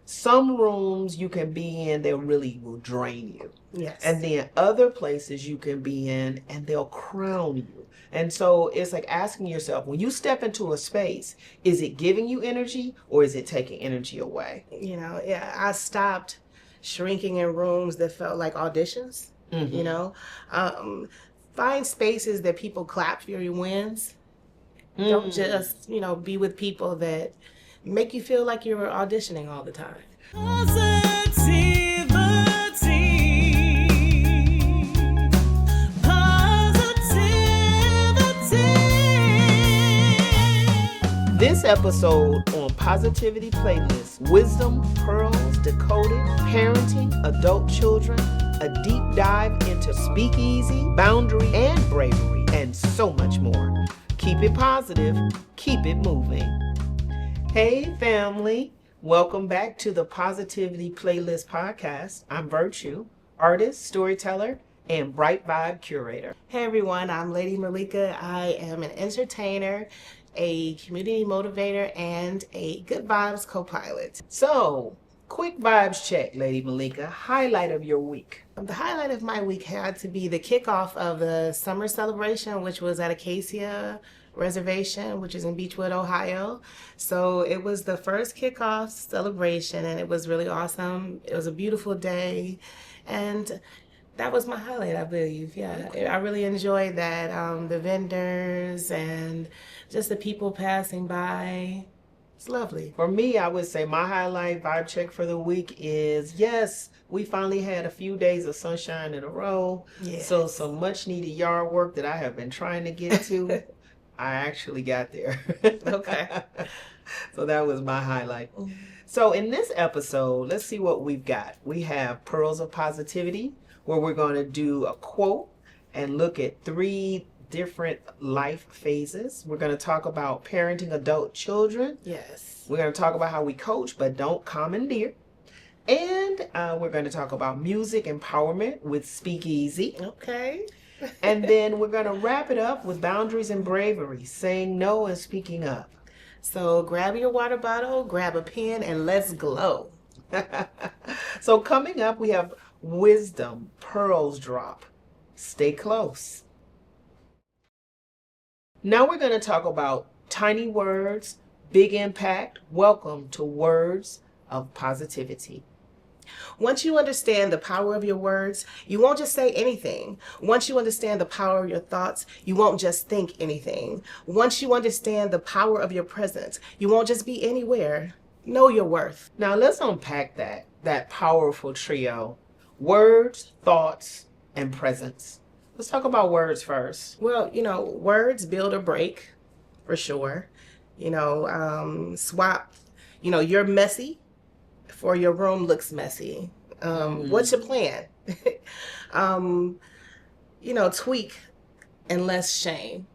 some rooms you can be in, they really will drain you. Yes. And then other places you can be in and they'll crown you. And so it's like asking yourself, when you step into a space, is it giving you energy or is it taking energy away? I stopped shrinking in rooms that felt like auditions. Find spaces that people clap for your wins. Don't just, be with people that make you feel like you're auditioning all the time. This episode on Positivity Playlist, Wisdom, Pearls, Decoded, Parenting, Adult Children, a deep dive into speakeasy, boundary, and bravery, and so much more. Keep it positive, keep it moving. Hey family, welcome back to the Positivity Playlist podcast. I'm Virtue, artist, storyteller, and bright vibe curator. Hey everyone, I'm Lady Mahlika. I am an entertainer, a community motivator, and a good vibes co-pilot. So, quick vibes check, Lady Mahlika. Highlight of your week. The highlight of my week had to be the kickoff of the summer celebration, which was at Acacia Reservation, which is in Beechwood, Ohio. So it was the first kickoff celebration and it was really awesome. It was a beautiful day and that was my highlight, I believe. Yeah, I really enjoyed that. The vendors and just the people passing by. It's lovely. For me, I would say my highlight vibe check for the week is, yes, we finally had a few days of sunshine in a row. Yes. So some much needed yard work that I have been trying to get to, I actually got there. Okay. So that was my highlight. So in this episode, let's see what we've got. We have Pearls of Positivity, where we're going to do a quote and look at 3 different life phases. We're going to talk about parenting adult children. Yes. We're going to talk about how we coach but don't commandeer. And we're going to talk about music empowerment with Speakeasy. Okay. And then we're going to wrap it up with boundaries and bravery, saying no and speaking up. So grab your water bottle, grab a pen, and let's glow. So coming up, we have Wisdom, Pearls drop. Stay close. Now we're going to talk about tiny words, big impact. Welcome to Words of Positivity. Once you understand the power of your words, you won't just say anything. Once you understand the power of your thoughts, you won't just think anything. Once you understand the power of your presence, you won't just be anywhere. Know your worth. Now let's unpack that powerful trio. Words, thoughts, and presence. Let's talk about words first. Well, words build or break, for sure. Swap, you're messy for your room looks messy. What's your plan? Tweak and less shame.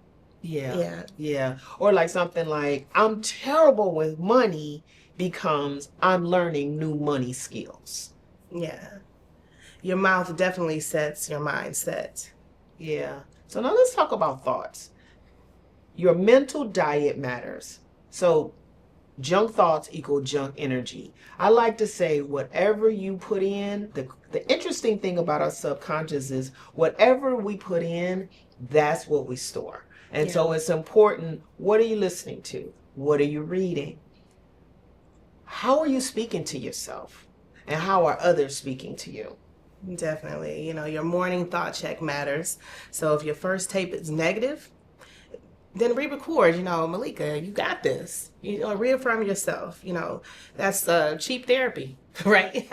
Yeah. Or like something like, I'm terrible with money becomes I'm learning new money skills. Yeah. Your mouth definitely sets your mindset. Yeah. So now let's talk about thoughts. Your mental diet matters. So junk thoughts equal junk energy. I like to say whatever you put in, the interesting thing about our subconscious is whatever we put in, that's what we store. And so it's important, what are you listening to? What are you reading? How are you speaking to yourself? And how are others speaking to you? Definitely. Your morning thought check matters. So if your first tape is negative, then re-record, Mahlika, you got this. Reaffirm yourself. That's cheap therapy, right?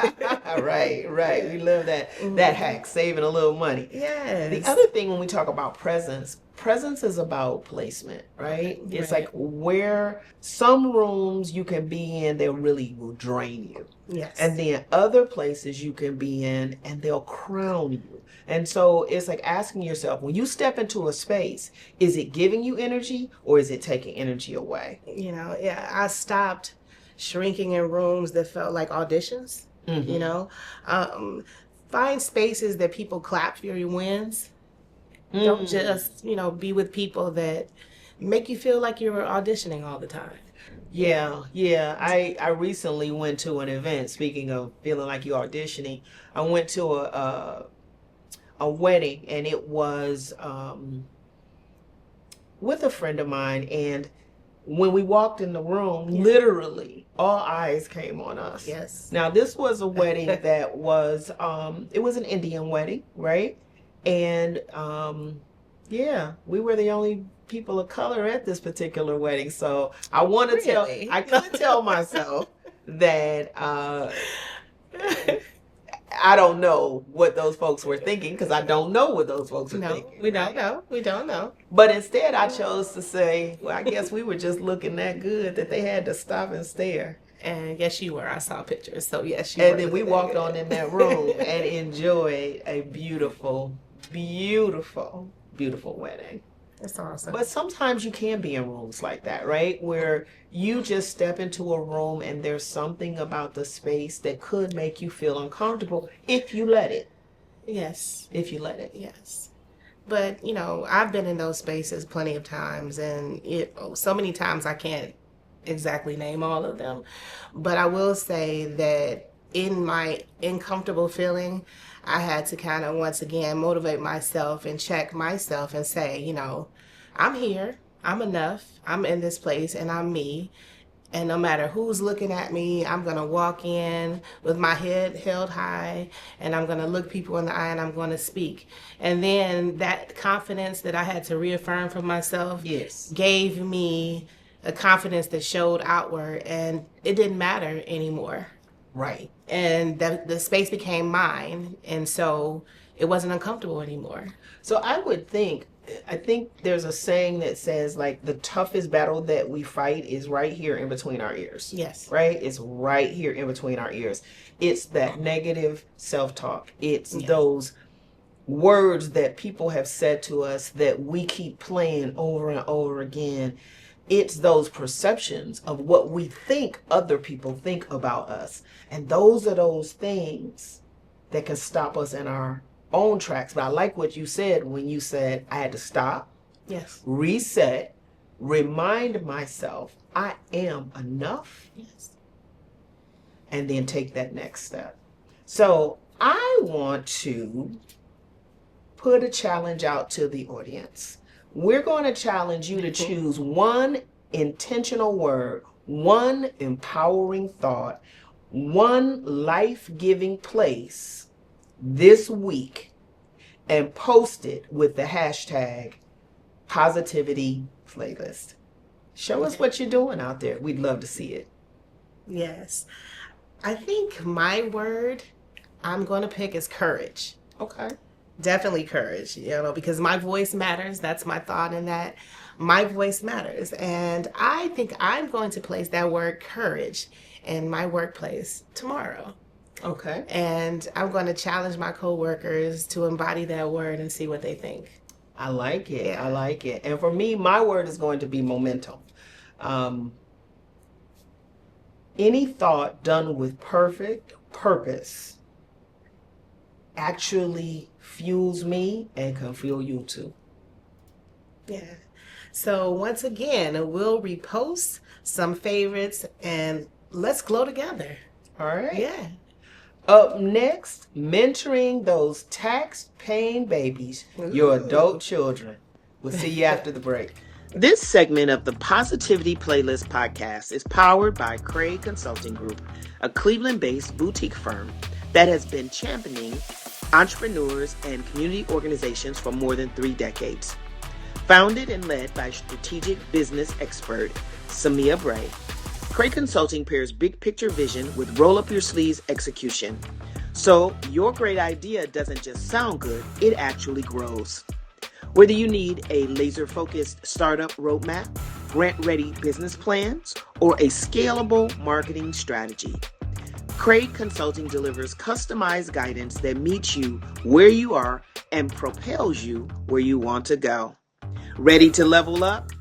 Right. We love that hack, saving a little money. Yes. The other thing when we talk about presence is about placement, right? It's like where some rooms you can be in, they really will drain you. Yes. And then other places you can be in and they'll crown you. And so it's like asking yourself, when you step into a space, is it giving you energy or is it taking energy away? I stopped shrinking in rooms that felt like auditions. Find spaces that people clap for your wins. Don't just, be with people that make you feel like you're auditioning all the time. Yeah. I recently went to an event. Speaking of feeling like you're auditioning, I went to a wedding, and it was with a friend of mine. And when we walked in the room, literally all eyes came on us. Yes. Now this was a wedding that was it was an Indian wedding, right? And yeah, we were the only people of color at this particular wedding. So I want to Really? I could tell myself that I don't know what those folks were thinking, because I don't know what those folks were thinking. We don't know. We don't know. But instead, I chose to say, well, I guess we were just looking that good that they had to stop and stare. And yes, you were. I saw pictures. So yes, you were. And then we walked on in that room and enjoyed a beautiful, beautiful, beautiful wedding. That's awesome. But sometimes you can be in rooms like that, right? Where you just step into a room and there's something about the space that could make you feel uncomfortable if you let it. Yes. If you let it. Yes. But, you know, I've been in those spaces plenty of times, and so many times I can't exactly name all of them. But I will say that in my uncomfortable feeling, I had to kind of once again motivate myself and check myself and say, you know, I'm here, I'm enough, I'm in this place, and I'm me. And no matter who's looking at me, I'm going to walk in with my head held high, and I'm going to look people in the eye, and I'm going to speak. And then that confidence that I had to reaffirm for myself gave me a confidence that showed outward, and it didn't matter anymore. Right. And the space became mine, and so it wasn't uncomfortable anymore. So I think there's a saying that says, like, the toughest battle that we fight is right here in between our ears. Yes. Right? It's right here in between our ears. It's that negative self-talk. It's those words that people have said to us that we keep playing over and over again. It's those perceptions of what we think other people think about us. And those are those things that can stop us in our own tracks. But I like what you said when you said I had to stop, reset, remind myself I am enough, and then take that next step. So I want to put a challenge out to the audience. We're going to challenge you to choose one intentional word, one empowering thought, one life-giving place this week, and post it with the hashtag positivity playlist. Show us what you're doing out there. We'd love to see it. Yes. I think my word I'm going to pick is courage. Okay. Definitely courage, you know, because my voice matters. That's my thought in that. My voice matters. And I think I'm going to place that word courage in my workplace tomorrow. Okay. And I'm going to challenge my coworkers to embody that word and see what they think. I like it. I like it. And for me, my word is going to be momentum. Any thought done with perfect purpose actually fuels me and can fuel you too. Yeah. So once again, we'll repost some favorites and let's glow together. All right. Yeah. Up next, mentoring those tax-paying babies, your adult children. We'll see you after the break. This segment of the Positivity Playlist podcast is powered by Cray Consulting Group, a Cleveland-based boutique firm that has been championing entrepreneurs and community organizations for more than 3 decades. Founded and led by strategic business expert Samia Bray, Cray Consulting pairs big picture vision with roll up your sleeves execution. So your great idea doesn't just sound good, it actually grows. Whether you need a laser-focused startup roadmap, grant-ready business plans, or a scalable marketing strategy, Cray Consulting delivers customized guidance that meets you where you are and propels you where you want to go. Ready to level up?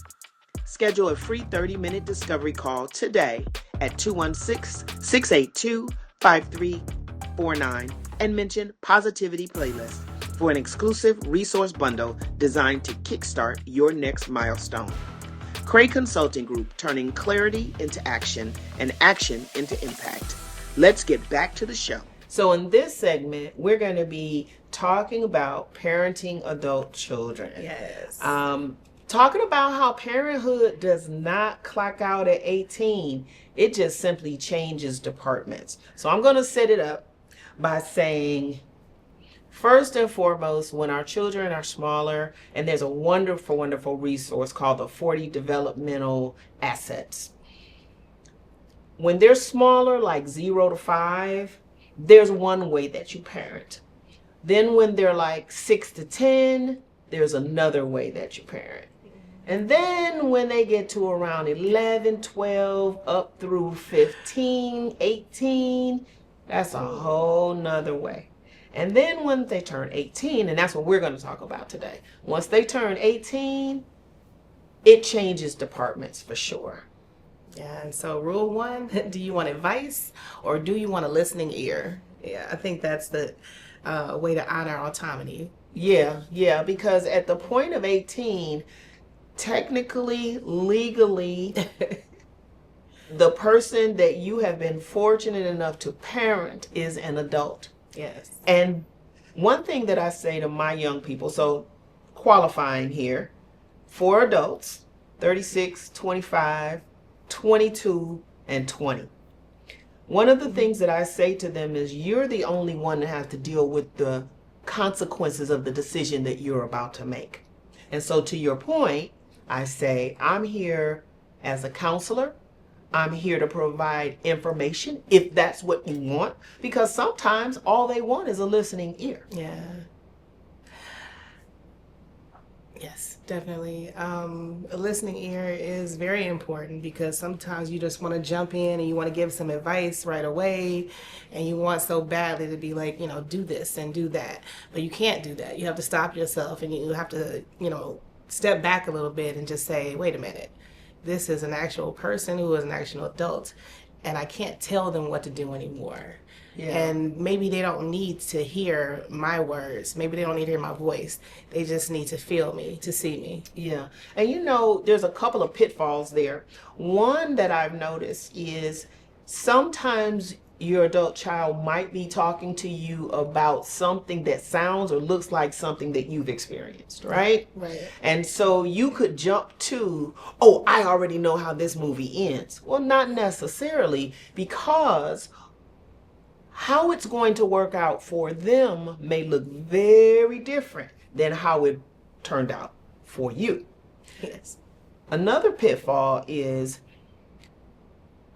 Schedule a free 30-minute discovery call today at 216-682-5349 and mention Positivity Playlist for an exclusive resource bundle designed to kickstart your next milestone. Cray Consulting Group, turning clarity into action and action into impact. Let's get back to the show. So in this segment, we're going to be talking about parenting adult children. Yes. Talking about how parenthood does not clock out at 18. It just simply changes departments. So I'm going to set it up by saying, first and foremost, when our children are smaller, and there's a wonderful, wonderful resource called the 40 Developmental Assets. When they're smaller, like 0 to 5, there's one way that you parent. Then when they're like 6 to 10, there's another way that you parent. And then when they get to around 11, 12, up through 15, 18, that's a whole nother way. And then when they turn 18, and that's what we're going to talk about today. Once they turn 18, it changes departments for sure. Yeah, and so rule 1, do you want advice or do you want a listening ear? Yeah, I think that's the way to honor autonomy. Yeah, because at the point of 18, technically, legally, the person that you have been fortunate enough to parent is an adult. Yes. And one thing that I say to my young people, so qualifying here, for adults, 36, 25, 22, and 20. One of the things that I say to them is you're the only one that has to deal with the consequences of the decision that you're about to make. And so to your point, I say, I'm here as a counselor. I'm here to provide information if that's what you want, because sometimes all they want is a listening ear. Yeah. Yes, definitely. A listening ear is very important because sometimes you just want to jump in and you want to give some advice right away, and you want so badly to be like, do this and do that. But you can't do that. You have to stop yourself and you have to, step back a little bit and just say, wait a minute, this is an actual person who is an actual adult, and I can't tell them what to do anymore. Yeah. And maybe they don't need to hear my words. Maybe they don't need to hear my voice. They just need to feel me, to see me. Yeah. And there's a couple of pitfalls there. One that I've noticed is sometimes your adult child might be talking to you about something that sounds or looks like something that you've experienced, right? Right. And so you could jump to, oh, I already know how this movie ends. Well, not necessarily, because how it's going to work out for them may look very different than how it turned out for you. Yes. Another pitfall is,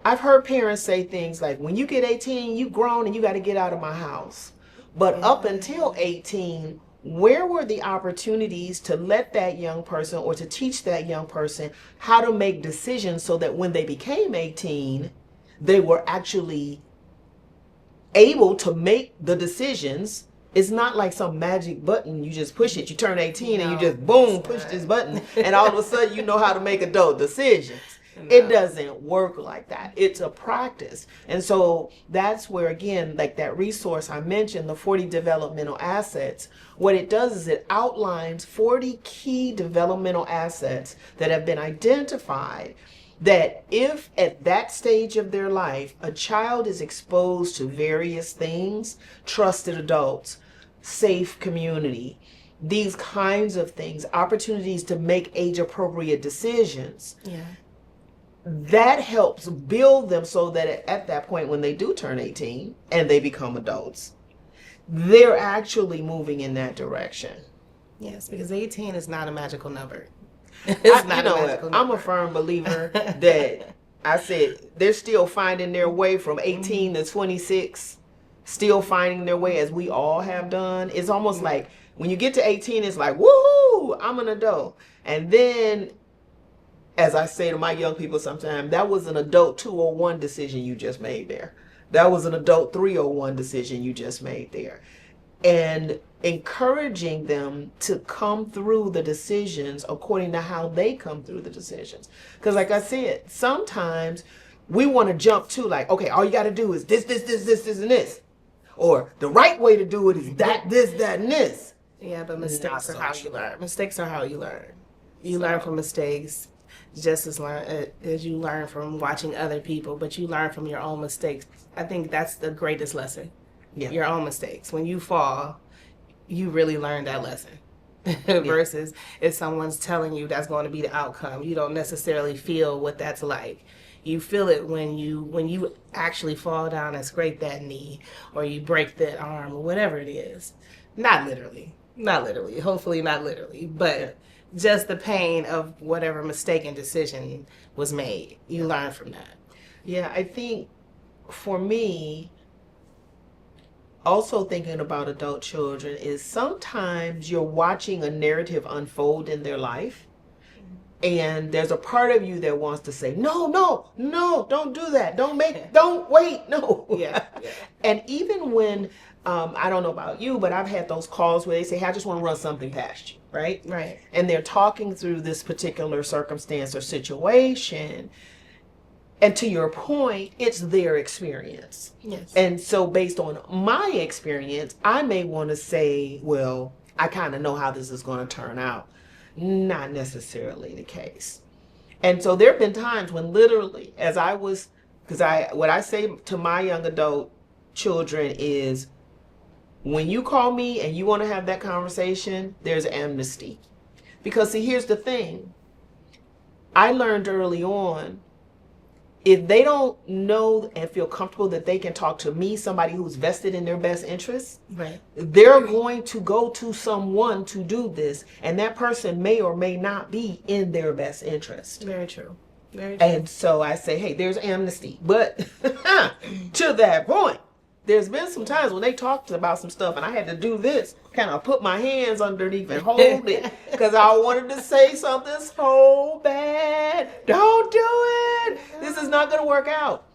I've heard parents say things like, when you get 18, you grown and you got to get out of my house. But up until 18, where were the opportunities to let that young person or to teach that young person how to make decisions so that when they became 18, they were actually able to make the decisions? It's not like some magic button. You just push it, you turn 18 and you just boom, push this button, and all of a sudden you know how to make adult decisions. No. It doesn't work like that. It's a practice. And so that's where, again, like that resource I mentioned, the 40 developmental assets, what it does is it outlines 40 key developmental assets that have been identified, that if at that stage of their life a child is exposed to various things, trusted adults, safe community, these kinds of things, opportunities to make age appropriate decisions, that helps build them so that at that point when they do turn 18 and they become adults, they're actually moving in that direction. Yes, because 18 is not a magical number. I'm a firm believer that I said they're still finding their way from 18 to 26, still finding their way, as we all have done. It's almost like when you get to 18, it's like, woohoo, I'm an adult. And then, as I say to my young people sometimes, that was an adult 201 decision you just made there. That was an adult 301 decision you just made there. And encouraging them to come through the decisions according to how they come through the decisions. Because like I said, sometimes we want to jump to like, okay, all you got to do is this, and this. Or the right way to do it is that, this, that, and this. Yeah, but mistakes are how you learn. Mistakes are how you learn. You learn from mistakes. just as you learn from watching other people, but you learn from your own mistakes. I think that's the greatest lesson. Yeah. Your own mistakes. When you fall, you really learn that lesson. Versus if someone's telling you that's going to be the outcome, you don't necessarily feel what that's like. You feel it when you actually fall down and scrape that knee, or you break that arm, or whatever it is. Not literally. Hopefully not literally, but just the pain of whatever mistaken decision was made. You learn from that. Yeah, I think for me, also thinking about adult children is sometimes you're watching a narrative unfold in their life, and there's a part of you that wants to say, no, don't do that. Don't wait, no. Yeah. And even when, I don't know about you, but I've had those calls where they say, hey, I just want to run something past you, right? Right. And they're talking through this particular circumstance or situation. And to your point, it's their experience. Yes. And so based on my experience, I may want to say, well, I kind of know how this is going to turn out. Not necessarily the case. And so there have been times when literally, what I say to my young adult children is, when you call me and you want to have that conversation, there's amnesty. Because see, here's the thing. I learned early on, if they don't know and feel comfortable that they can talk to me, somebody who's vested in their best interests, right, they're going to go to someone to do this, and that person may or may not be in their best interest. Very true. Very true. And so I say, hey, there's amnesty. But to that point, there's been some times when they talked about some stuff and I had to do this, kind of put my hands underneath and hold it because I wanted to say something so bad. Don't do it. This is not going to work out.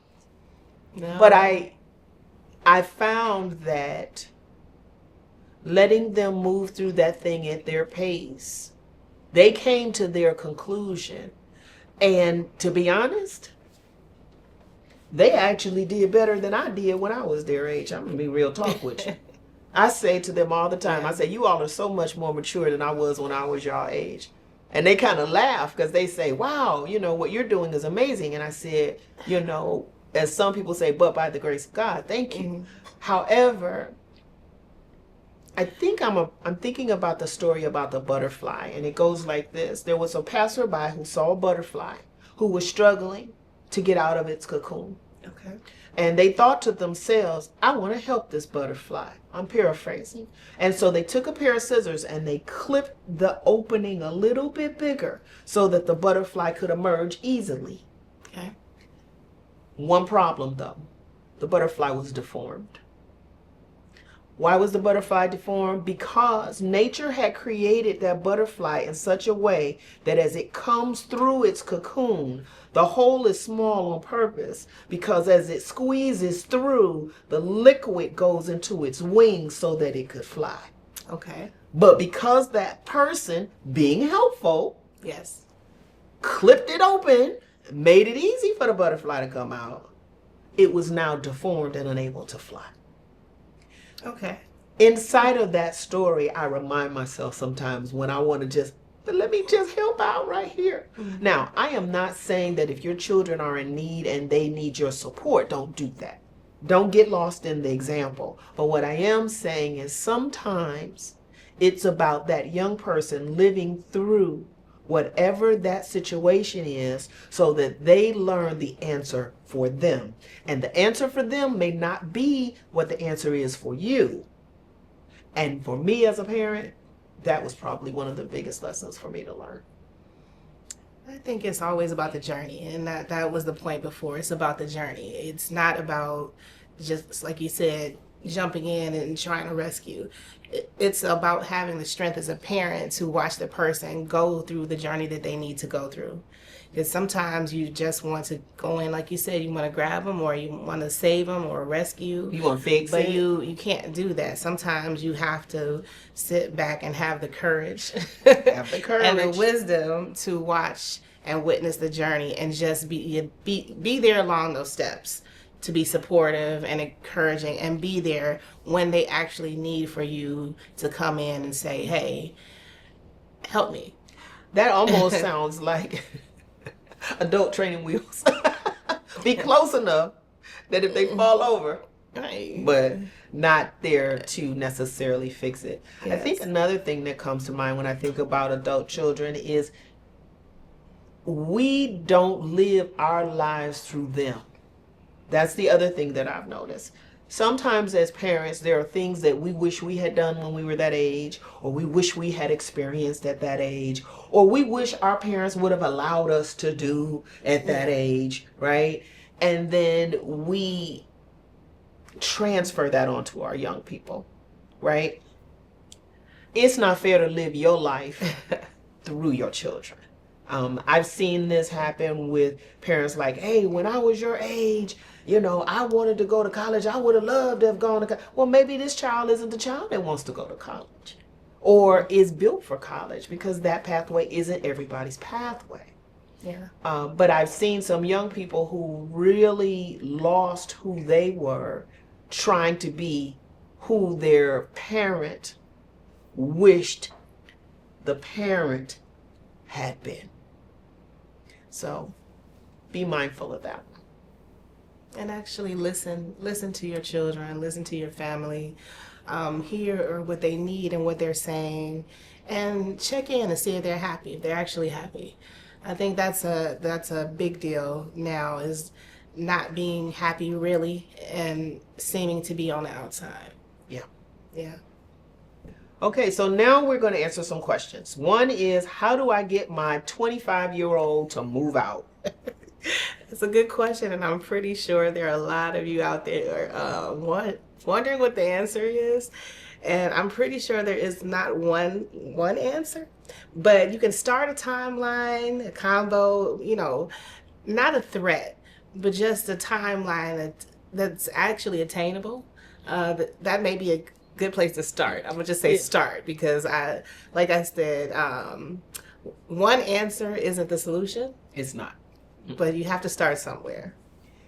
No. But I found that letting them move through that thing at their pace, they came to their conclusion. And to be honest, they actually did better than I did when I was their age. I'm going to be real talk with you. I say to them all the time, I say, you all are so much more mature than I was when I was your age. And they kind of laugh because they say, wow, what you're doing is amazing. And I said, as some people say, but by the grace of God, thank you. Mm-hmm. However, I think I'm thinking about the story about the butterfly, and it goes like this. There was a passerby who saw a butterfly who was struggling to get out of its cocoon. Okay. And they thought to themselves, I want to help this butterfly. I'm paraphrasing. And so they took a pair of scissors and they clipped the opening a little bit bigger so that the butterfly could emerge easily. Okay. One problem though, the butterfly was deformed. Why was the butterfly deformed? Because nature had created that butterfly in such a way that as it comes through its cocoon, the hole is small on purpose, because as it squeezes through, the liquid goes into its wings so that it could fly. Okay. But because that person, being helpful, yes, clipped it open, made it easy for the butterfly to come out, it was now deformed and unable to fly. Okay. Inside of that story, I remind myself sometimes when I want to let me just help out right here. Mm-hmm. Now, I am not saying that if your children are in need and they need your support, don't do that. Don't get lost in the example. But what I am saying is sometimes it's about that young person living through whatever that situation is so that they learn the answer for them. And the answer for them may not be what the answer is for you. And for me as a parent, that was probably one of the biggest lessons for me to learn. I think it's always about the journey, and that was the point before. It's about the journey. It's not about, just like you said, jumping in and trying to rescue. It's about having the strength as a parent to watch the person go through the journey that they need to go through. Because sometimes you just want to go in, like you said, you want to grab them or you want to save them or rescue. You want to fix it. But you can't do that. Sometimes you have to sit back and have the courage, have the courage and the wisdom to watch and witness the journey and just be there along those steps, to be supportive and encouraging and be there when they actually need for you to come in and say, hey, help me. That almost sounds like adult training wheels. Be close enough that if they fall over, Right. but not there to necessarily fix it. Yes. I think another thing that comes to mind when I think about adult children is we don't live our lives through them. That's the other thing that I've noticed. Sometimes as parents, there are things that we wish we had done when we were that age, or we wish we had experienced at that age, or we wish our parents would have allowed us to do at that age, right? And then we transfer that onto our young people, right? It's not fair to live your life through your children. I've seen this happen with parents like, hey, when I was your age, I wanted to go to college. I would have loved to have gone to college. Well, maybe this child isn't the child that wants to go to college or is built for college, because that pathway isn't everybody's pathway. Yeah. But I've seen some young people who really lost who they were trying to be who their parent wished the parent had been. So be mindful of that. And actually listen to your children, listen to your family, hear what they need and what they're saying, and check in and see if they're happy, if they're actually happy. I think that's a big deal now, is not being happy really and seeming to be on the outside. Yeah. Yeah. Okay, so now we're going to answer some questions. One is, how do I get my 25-year-old to move out? It's a good question, and I'm pretty sure there are a lot of you out there wondering what the answer is. And I'm pretty sure there is not one answer, but you can start a timeline, a combo, not a threat, but just a timeline that's actually attainable. That may be a good place to start. I'm gonna just say start, because like I said, one answer isn't the solution. It's not. But you have to start somewhere.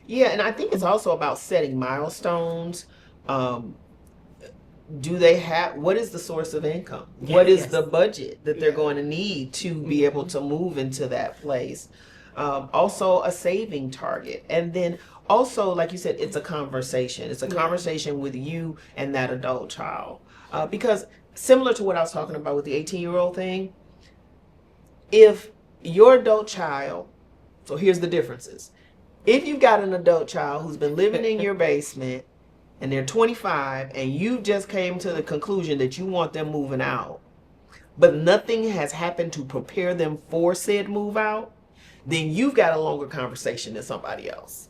Yeah, and I think it's also about setting milestones. Do they have, what is the source of income? What is the budget that they're going to need to be able to move into that place? Also a saving target. And then also, like you said, it's a conversation. It's a conversation with you and that adult child. Because similar to what I was talking about with the 18-year-old thing, if your adult child, so here's the differences. If you've got an adult child who's been living in your basement and they're 25 and you just came to the conclusion that you want them moving out, but nothing has happened to prepare them for said move out, then you've got a longer conversation than somebody else.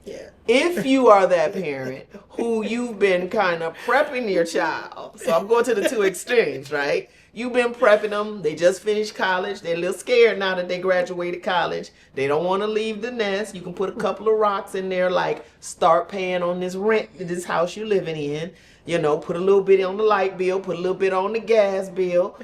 Yeah. If you are that parent who you've been kind of prepping your child, so I'm going to the two extremes, right? You've been prepping them. They just finished college. They're a little scared now that they graduated college. They don't want to leave the nest. You can put a couple of rocks in there, like start paying on this rent, this house you're living in. Put a little bit on the light bill, put a little bit on the gas bill.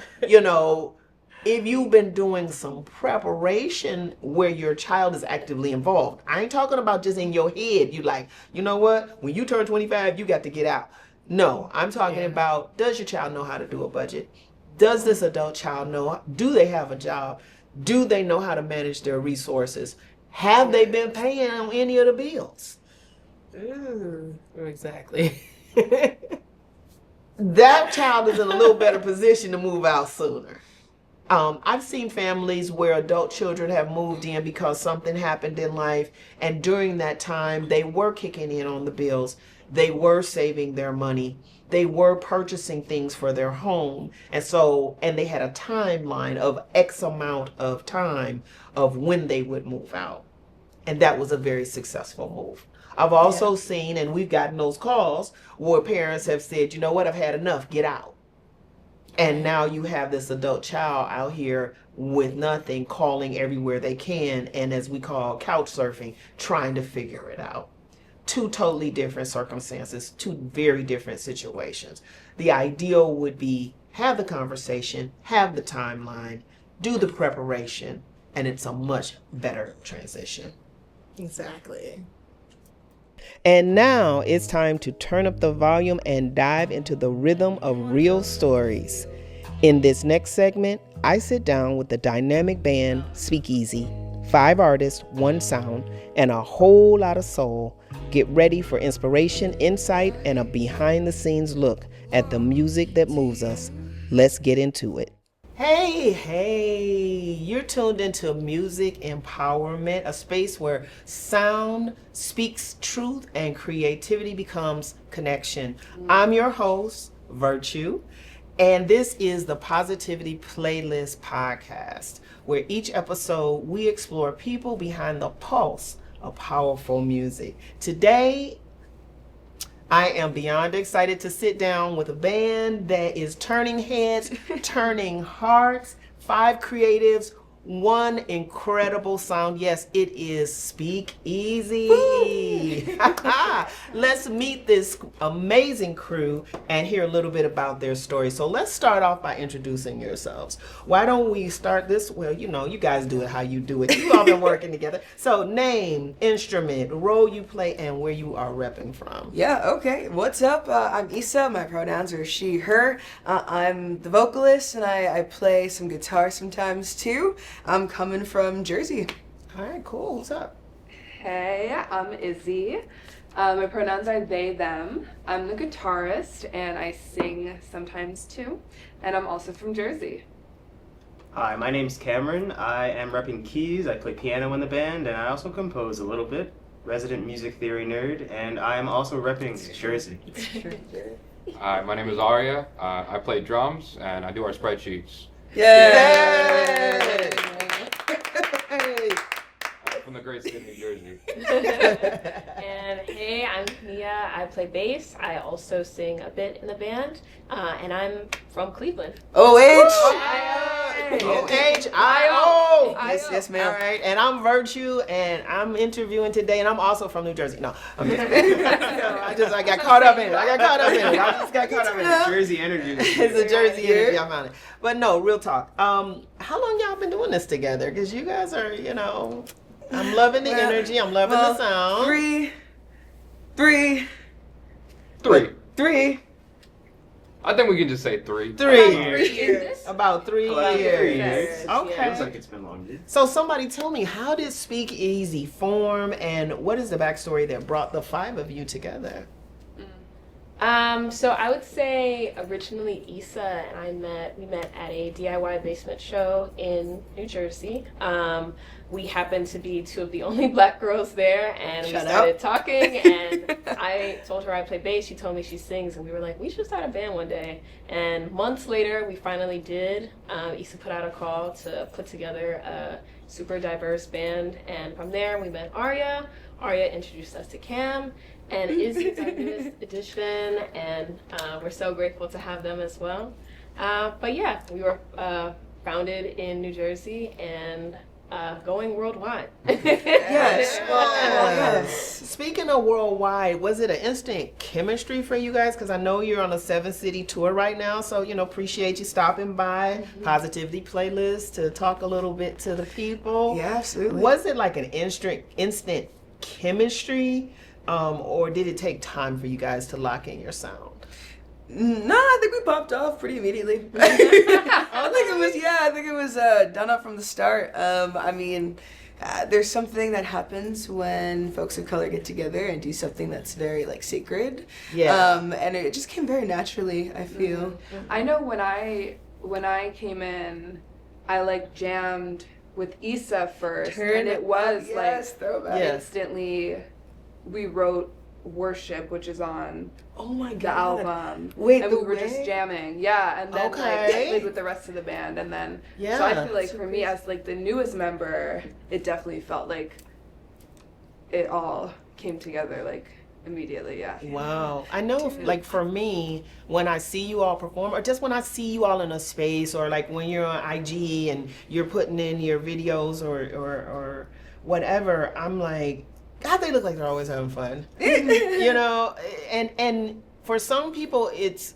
If you've been doing some preparation where your child is actively involved. I ain't talking about just in your head. You like, you know what? When you turn 25, you got to get out. No, I'm talking about, does your child know how to do a budget? Does this adult child know? Do they have a job? Do they know how to manage their resources? Have they been paying on any of the bills? Exactly. That child is in a little better position to move out sooner. I've seen families where adult children have moved in because something happened in life, and during that time they were kicking in on the bills. They were saving their money. They were purchasing things for their home. And they had a timeline of X amount of time of when they would move out. And that was a very successful move. I've also seen, and we've gotten those calls where parents have said, you know what, I've had enough, get out. And now you have this adult child out here with nothing, calling everywhere they can, and as we call couch surfing, trying to figure it out. Two totally different circumstances, two very different situations. The ideal would be have the conversation, have the timeline, do the preparation, and it's a much better transition. Exactly. And now it's time to turn up the volume and dive into the rhythm of real stories. In this next segment, I sit down with the dynamic band Speakeasy. 5 artists, 1 sound, and a whole lot of soul. Get ready for inspiration, insight, and a behind-the-scenes look at the music that moves us. Let's get into it. Hey, you're tuned into Music Empowerment, a space where sound speaks truth and creativity becomes connection. I'm your host, Virtue, and this is the Positivity Playlist podcast, where each episode we explore people behind the pulse of powerful music. Today, I am beyond excited to sit down with a band that is turning heads, turning hearts, 5 creatives, 1 incredible sound. Yes, it is Speak Easy. Let's meet this amazing crew and hear a little bit about their story. So let's start off by introducing yourselves. Why don't we start this? Well, you guys do it how you do it. You've all been working together. So name, instrument, role you play, and where you are repping from. Yeah, okay. What's up? I'm Issa. My pronouns are she, her. I'm the vocalist, and I play some guitar sometimes too. I'm coming from Jersey. All right, cool. What's up? Hey, I'm Izzy. My pronouns are they, them. I'm the guitarist and I sing sometimes too. And I'm also from Jersey. Hi, my name's Cameron. I am repping keys. I play piano in the band and I also compose a little bit. Resident music theory nerd, and I am also repping Jersey. Hi, my name is Arya. I play drums and I do our spreadsheets. Yay! From the great state of New Jersey. And hey, I'm Mia. I play bass. I also sing a bit in the band, and I'm from Cleveland. O-H-I-O. Yes, ma'am. All right, and I'm Virtue, and I'm interviewing today, and I'm also from New Jersey. No, I got caught up in it. I just got caught up in it. Jersey energy. It's a Jersey energy. I found it. But no, real talk. How long y'all been doing this together? Because you guys are, I'm loving the energy. I'm loving the sound. Three. I think we can just say 3. 3 years. About 3 About 3 years. years. Okay. Feels like it's been longer. So somebody tell me, how did Speak Easy form, and what is the backstory that brought the 5 of you together? So I would say originally Issa and we met at a DIY basement show in New Jersey. We happened to be 2 of the only Black girls there, and we started talking, and I told her I play bass. She told me she sings, and we were like, we should start a band one day. And months later, we finally did. Issa put out a call to put together a super diverse band, and from there we met Arya. Arya introduced us to Cam, and Izzy's our newest addition, and we're so grateful to have them as well. But yeah, we were founded in New Jersey and going worldwide. Yes. Yes. Speaking of worldwide, was it an instant chemistry for you guys? Because I know you're on a 7-city tour right now, so appreciate you stopping by Positivity Playlist to talk a little bit to the people. Yeah, absolutely. Was it like an instant chemistry, or did it take time for you guys to lock in your sound? No, I think we popped off pretty immediately. I think it was done up from the start. There's something that happens when folks of color get together and do something that's very sacred. Yeah. And it just came very naturally, I feel. I know when I came in, I jammed with Issa first, and it was throwback. instantly we wrote Worship, which is on Oh my the god. album. Wait, and the we were just jamming, and then played with the rest of the band, and then so I feel like for me as the newest member, it definitely felt like it all came together immediately. Yeah. Wow. I know for me, when I see you all perform, or just when I see you all in a space, or when you're on IG and you're putting in your videos or whatever, I'm like, God, they look like they're always having fun. And for some people it's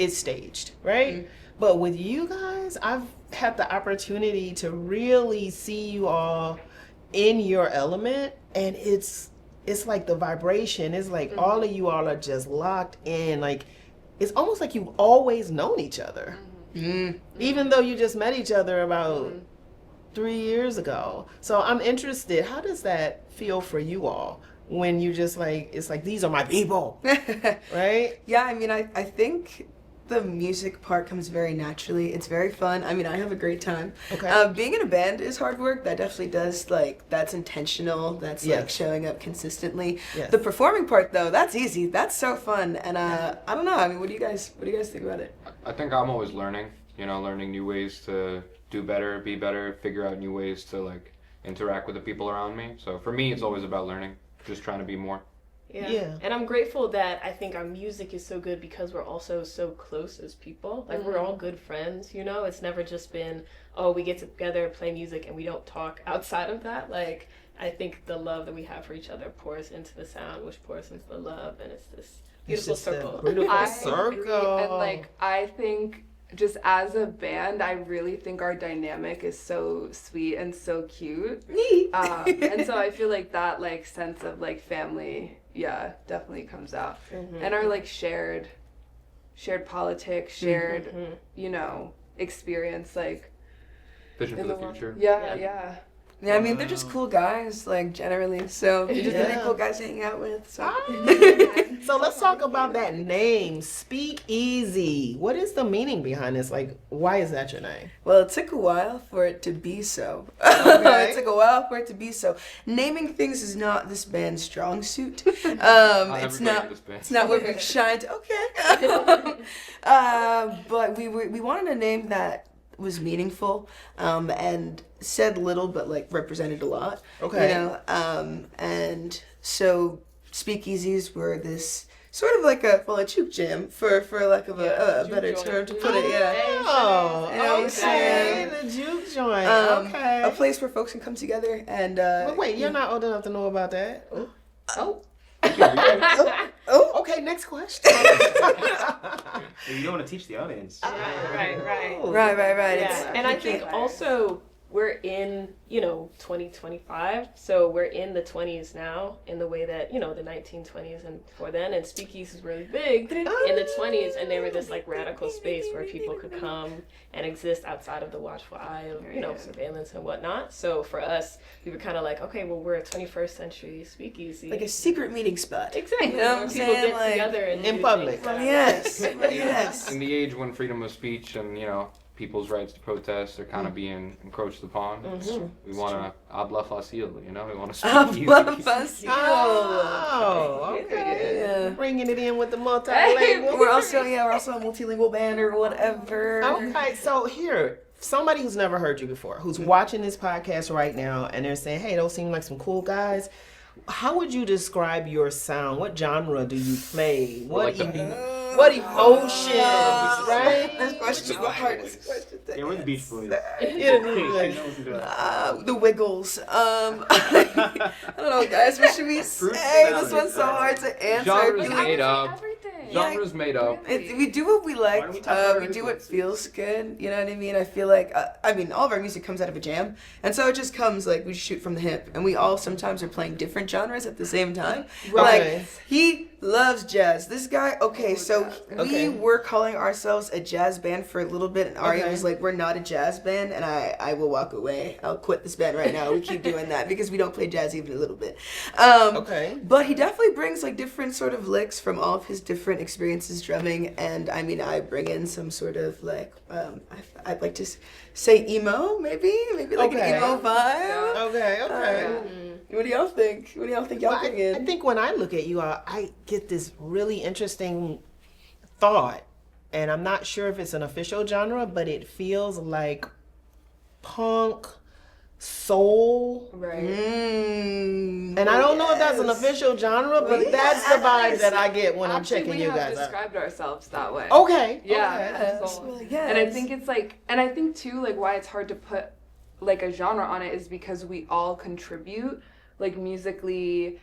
staged, right? But with you guys, I've had the opportunity to really see you all in your element, and it's like the vibration. It's like all of you all are just locked in. It's almost like you've always known each other, even though you just met each other about 3 years ago. So I'm interested, how does that feel for you all when you just like, it's like, these are my people, right? Yeah, I mean, I think the music part comes very naturally. It's very fun. I mean, I have a great time. Okay. Being in a band is hard work. That definitely does, like, that's intentional. That's like showing up consistently. Yes. The performing part, though, that's easy. That's so fun. And I don't know. I mean, what do you guys think about it? I think I'm always learning. Learning new ways to do better, be better, figure out new ways to like interact with the people around me. So for me, it's always about learning, just trying to be more. Yeah. And I'm grateful that I think our music is so good because we're also so close as people. Like, we're all good friends, It's never just been, oh, we get together, play music, and we don't talk outside of that. Like, I think the love that we have for each other pours into the sound, which pours into the love, and it's this beautiful circle. I agree, and, like, I think just as a band, I really think our dynamic is so sweet and so cute. And so I feel like that, like, sense of, like, family, definitely comes out. And our, like, shared politics, shared, experience, like, vision for the future. Yeah. Yeah, I mean, they're just cool guys, like, generally. So they're just really cool guys to hang out with. So. So let's talk about that name, Speak Easy. What is the meaning behind this? Like, why is that your name? Well, it took a while for it to be so. Okay. It took a while for it to be so. Naming things is not this band's strong suit. It's not where we've shined. Okay. But we wanted a name that was meaningful and said little but like represented a lot. Okay. And so speakeasies were this sort of like a juke jam for lack of a better term to put it. Okay, the juke joint. Okay. A place where folks can come together and but wait, you're not old enough to know about that. Okay, next question. You don't want to teach the audience. Right. Right. And I think also we're in, 2025, so we're in the 20s now in the way that, the 1920s and before then, and speakeasy was really big in the 20s, and they were this like radical space where people could come and exist outside of the watchful eye of, surveillance and whatnot. So for us, we were kind of like, okay, well, we're a 21st century speakeasy. Like a secret meeting spot. Exactly. You know what I'm People saying? get together and in do public. things. Well, yes. In the age when freedom of speech and, people's rights to protest are kind of being encroached upon. We want to habla fácil, we want to speak easy. Habla fácil. Oh, okay. Yeah. Bringing it in with the multilingual. We're also a multilingual band or whatever. Okay, so here, somebody who's never heard you before, who's watching this podcast right now, and they're saying, hey, those seem like some cool guys. How would you describe your sound? What genre do you play? What emotions, right? This question is the hardest question. Yeah, we're the Beach Boys. The Wiggles. I don't know, guys. What should we say? This one's so hard to answer. Genres made up. Genres made up. We do what we like. We do what feels good. You know what I mean? I feel like, all of our music comes out of a jam. And so it just comes like we shoot from the hip. And we all sometimes are playing different genres at the same time. Right. Like, he loves jazz. This guy, so we were calling ourselves a jazz band for a little bit. And Arya was like, we're not a jazz band. And I will walk away. I'll quit this band right now. We keep doing that because we don't play jazz even a little bit. But he definitely brings like different sort of licks from all of his different experiences drumming, and I bring in some sort of like I'd like to say emo, maybe like an emo vibe. Okay. What do y'all think? What do y'all think y'all bring in? I think when I look at you, I get this really interesting thought, and I'm not sure if it's an official genre, but it feels like punk, soul. Right. And I don't know if that's an official genre, but that's the vibe that I get when I'm checking you guys out. We have described ourselves that way. Okay. Yeah. Okay. And I think it's like, and I think too, like why it's hard to put like a genre on it is because we all contribute like musically,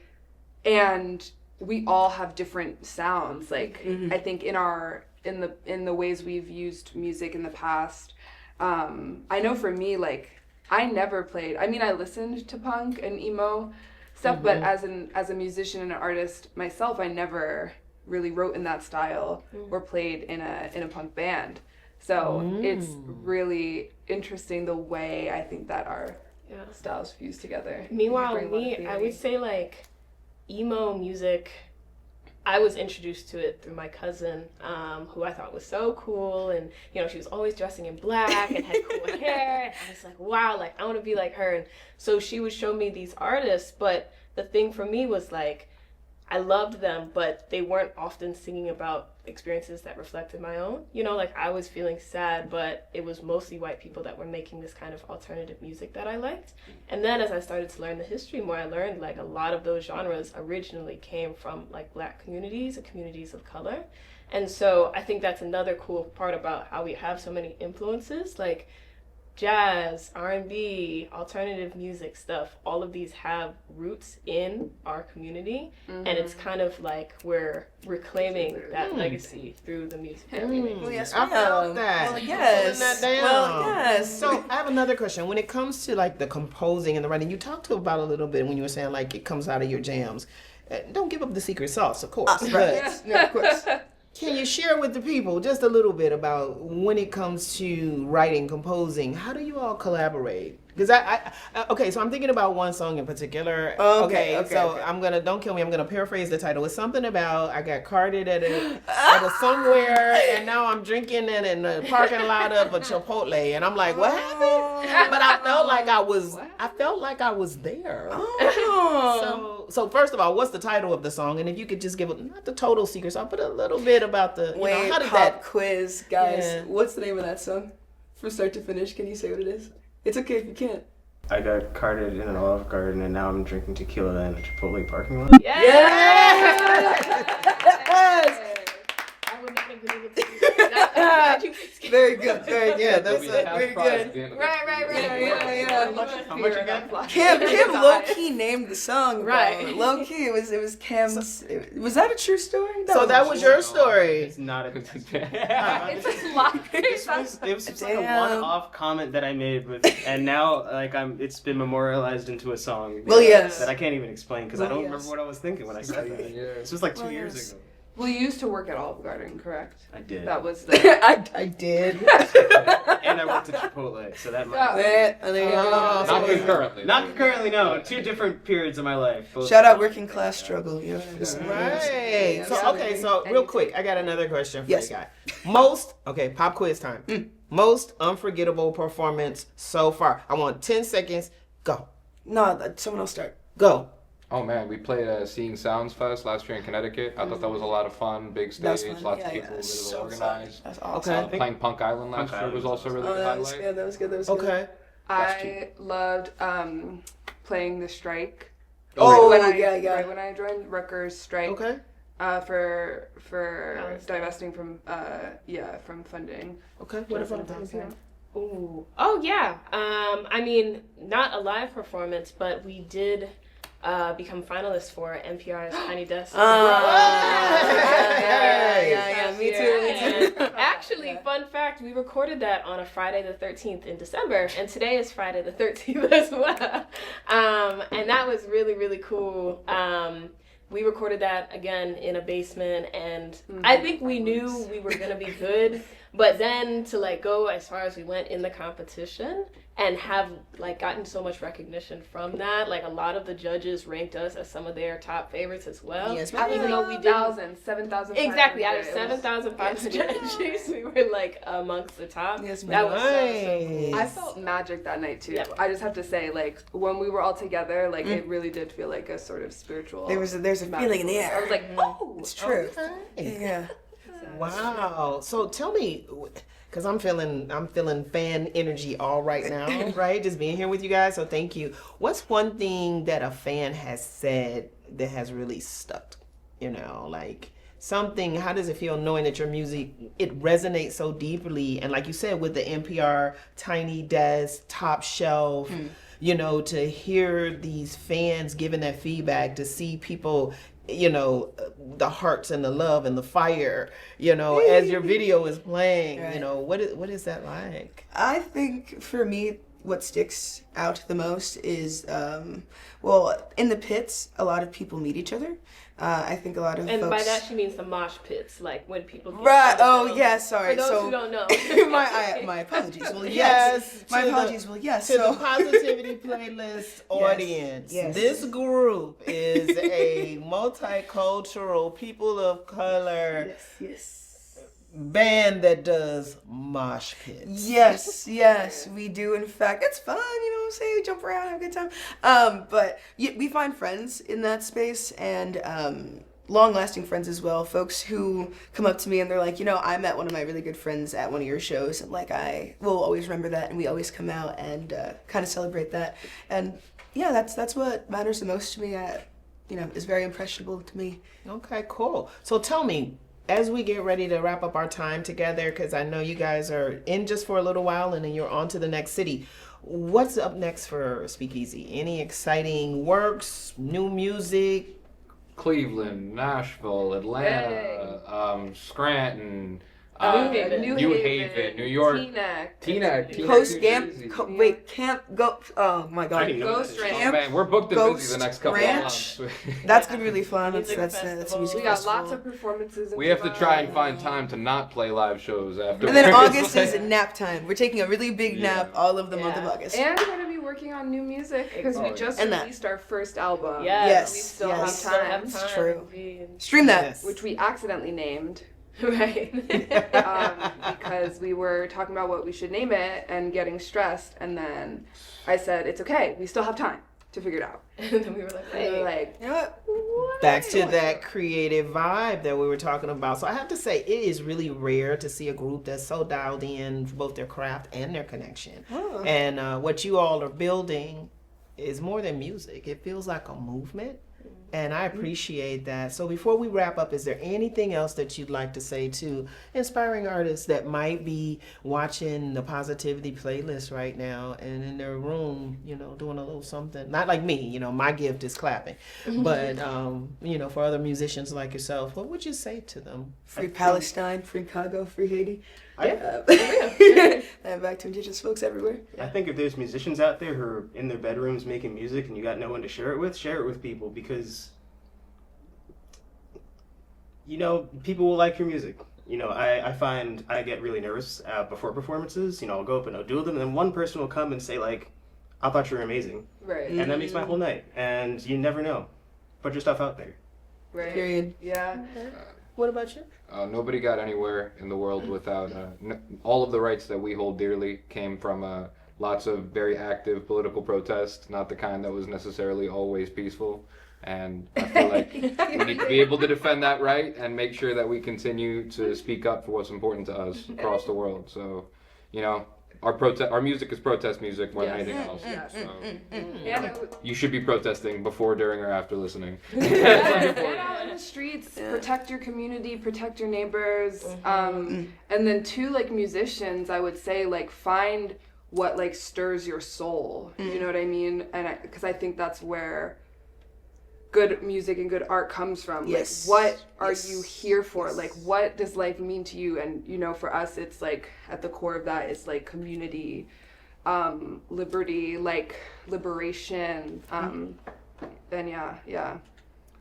and we all have different sounds. Like I think in the ways we've used music in the past, I know for me, like I never played. I mean, I listened to punk and emo stuff, but as a musician and an artist myself, I never really wrote in that style or played in a punk band. So it's really interesting the way I think that our styles fuse together. Meanwhile, I would say like emo music, I was introduced to it through my cousin, who I thought was so cool, and she was always dressing in black and had cool hair, and I was like, wow, like I want to be like her. And so she would show me these artists, but the thing for me was like I loved them, but they weren't often singing about experiences that reflected my own. Like I was feeling sad, but it was mostly white people that were making this kind of alternative music that I liked. And then as I started to learn the history more, I learned like a lot of those genres originally came from like Black communities and communities of color. And so I think that's another cool part about how we have so many influences, like jazz, R&B, alternative music stuff. All of these have roots in our community, and it's kind of like we're reclaiming that legacy through the music that we make. Well, yes, I felt that. Well, yes. That down. Well, yes. So I have another question. When it comes to like the composing and the writing, you talked about a little bit when you were saying like it comes out of your jams. Don't give up the secret sauce, of course. Right. Yeah, of course. Can you share with the people just a little bit about when it comes to writing, composing, how do you all collaborate? Because okay, so I'm thinking about one song in particular. Okay. I'm don't kill me, I'm gonna paraphrase the title. It's something about I got carded at a somewhere, and now I'm drinking in the parking lot of a Chipotle, and I'm like, what happened? But I felt like I was there. So first of all, what's the title of the song? And if you could just give not the total secret song, but a little bit about the how did that quiz, guys? What's the name of that song? From start to finish, can you say what it is? It's okay if you can't. I got carded in an Olive Garden, and now I'm drinking tequila in a Chipotle parking lot. Yes! I would not agree with you. Very good. Very good. That's very good. Right. How much you got? Kim low-key named the song. Right. Low-key, it was Kim's. Was that a true story? So that was your story. It's not a... It's a lie. It was just like a one-off comment that I made and now like it's been memorialized into a song. Well, yes. That I can't even explain because I don't remember what I was thinking when I said that. This was like 2 years ago. Well, you used to work at Olive Garden, correct? I did. That was the... I did. And I worked at Chipotle, so that might... Not concurrently. Not concurrently, no. 2 different periods of my life. Shout out working class struggle. You know what I'm saying? Right. So real quick, I got another question for you guys. Pop quiz time. Most unforgettable performance so far. I want 10 seconds. Go. No, someone else start. Go. Oh man, we played Seeing Sounds Fest last year in Connecticut. I thought that was a lot of fun. Big stage, lots of people, really well organized. That's awesome. Playing Punk Island last year was also really a highlight. That was good. Okay. I loved playing the strike. Right when I joined Rutgers strike. Okay. For divesting from from funding. Okay. What about that? Ooh. Oh yeah. I mean, not a live performance, but we did become finalists for NPR's Tiny Desk. Me too. Actually, fun fact, we recorded that on a Friday the 13th in December, and today is Friday the 13th as well. And that was really, really cool. We recorded that again in a basement, and I think we knew we were gonna be good, but then to like go as far as we went in the competition and have like gotten so much recognition from that, like a lot of the judges ranked us as some of their top favorites as well. Yes, even though we did 7,000. Exactly, out of 7,500 entries, we were like amongst the top. Yes, that was so cool. I felt magic that night too. Yeah. I just have to say, like when we were all together, like it really did feel like a sort of spiritual. There's a feeling in the air. I was like, oh, It's true. Okay. Yeah. Wow. So tell me, because I'm feeling fan energy all right now, right? Just being here with you guys. So thank you. What's one thing that a fan has said that has really stuck? Like something. How does it feel knowing that your music, it resonates so deeply? And like you said, with the NPR Tiny Desk Top Shelf. To hear these fans giving that feedback, to see people, the hearts and the love and the fire, as your video is playing, right. What is that like? I think for me, what sticks out the most is, in the pits, a lot of people meet each other. I think a lot of and folks... by that she means the mosh pits, like when people get right. Oh yeah, sorry. For those so who don't know, my apologies. Well, yes. My apologies. Well, yes. To the Positivity Playlist audience, yes. This group is a multicultural, people of color band that does mosh pits. Yes, we do. In fact, it's fun. You know what I'm saying? We jump around, have a good time. But we find friends in that space, and long-lasting friends as well. Folks who come up to me and they're like, I met one of my really good friends at one of your shows, and like I will always remember that, and we always come out and kind of celebrate that. And yeah, that's what matters the most to me. Is very impressionable to me. Okay, cool. So tell me, as we get ready to wrap up our time together, because I know you guys are in just for a little while and then you're on to the next city. What's up next for Speakeasy? Any exciting works, new music? Cleveland, Nashville, Atlanta, Scranton, New Haven, New York, Teaneck, Coast Camp Go. Oh my God, Ghost Ranch. Oh man, we're booked and busy the next couple of months. That's gonna be really fun. That's a music We got festival. lots of performances. We have to try and find time to not play live shows after. And then August is nap time. We're taking a really big nap all of the month of August. And we're gonna be working on new music because we just released our first album. Yes, we still have time. It's true. Stream that, which we accidentally named. Right. Because we were talking about what we should name it and getting stressed, and then I said, it's okay, we still have time to figure it out. And then we were like, hey. You know what? Back to that creative vibe that we were talking about. So I have to say, it is really rare to see a group that's so dialed in for both their craft and their connection. Oh. And what you all are building is more than music. It feels like a movement. And I appreciate that. So before we wrap up, is there anything else that you'd like to say to inspiring artists that might be watching the Positivity Playlist right now and in their room, doing a little something? Not like me, my gift is clapping. But, for other musicians like yourself, what would you say to them? Free Palestine, free Congo, free Haiti. And back to indigenous folks everywhere. I think if there's musicians out there who are in their bedrooms making music and you got no one to share it with people, because people will like your music. I find I get really nervous before performances. I'll go up and I'll do them, and then one person will come and say like, I thought you were amazing. Right. And that makes my whole night. And you never know. Put your stuff out there. Right. Period. Yeah. What about you? Nobody got anywhere in the world without all of the rights that we hold dearly came from lots of very active political protest, not the kind that was necessarily always peaceful. And I feel like we need to be able to defend that right and make sure that we continue to speak up for what's important to us across the world. So, our music is protest music more than anything else. So, you should be protesting before, during, or after listening. Get out in the streets, protect your community, protect your neighbors, and then too, like musicians, I would say like find what like stirs your soul. You know what I mean? And because I think that's where good music and good art comes from. Yes. Like, what are you here for? Yes. Like, what does life mean to you? And, for us, it's like, at the core of that is like community, liberty, like liberation. And yeah.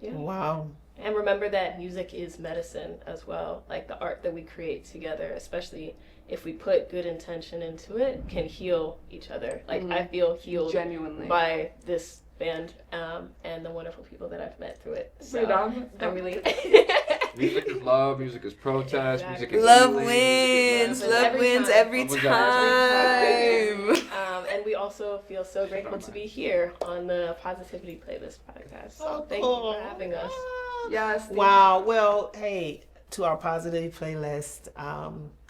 Wow. And remember that music is medicine as well. Like the art that we create together, especially if we put good intention into it, can heal each other. Like I feel healed genuinely by this band and the wonderful people that I've met through it. So I'm really music is love, music is protest, music is love healing, wins, love wins every time. And we also feel so grateful to be here on the Positivity Playlist podcast. So thank you for having us. Yes. Wow. Well, hey, to our Positivity Playlist